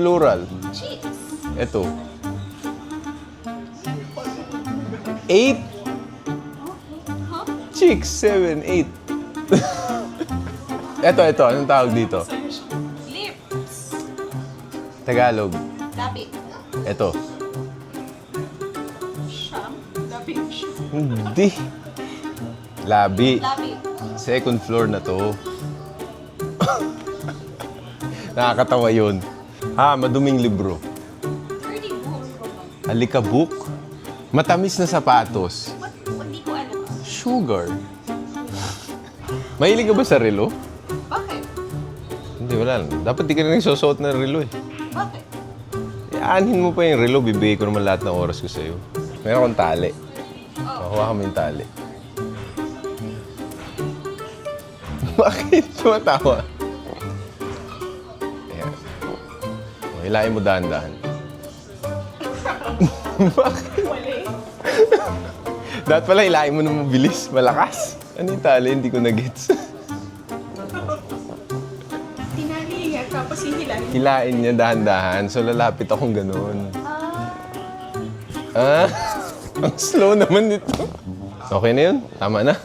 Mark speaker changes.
Speaker 1: Plural.
Speaker 2: Chicks.
Speaker 1: Ito. 8.
Speaker 2: Huh?
Speaker 1: Chicks. 7, 8. Ito. Anong tawag dito?
Speaker 2: Lips.
Speaker 1: Tagalog.
Speaker 2: Labi.
Speaker 1: Ito.
Speaker 2: Siyam. Labi.
Speaker 1: Hindi. Labi.
Speaker 2: Labi.
Speaker 1: Second floor na to. Nakakatawa yun. Maduming libro.
Speaker 2: Dirty book.
Speaker 1: Alikabok. Matamis na sapatos.
Speaker 2: Hindi ko alam.
Speaker 1: Sugar. Mahilig ka ba sa relo?
Speaker 2: Bakit?
Speaker 1: Hindi, wala lang. Dapat di ka na nagsusuot ng relo eh.
Speaker 2: Bakit?
Speaker 1: Aanhin mo pa yung relo, bibigay ko naman lahat ng oras ko sa'yo. Meron akong tali. Makuha mo yung tali. Bakit tumatawa? Ayan. Hilahin mo dahan-dahan. Bakit? Dapat pala hilahin mo na mabilis, malakas. Ano yung tali? Hindi ko na-gets.
Speaker 2: Tinali nga, tapos hihilahin.
Speaker 1: Hilain niya dahan-dahan, so lalapit akong ganun. Ang slow naman nito. Okay na yun? Tama na?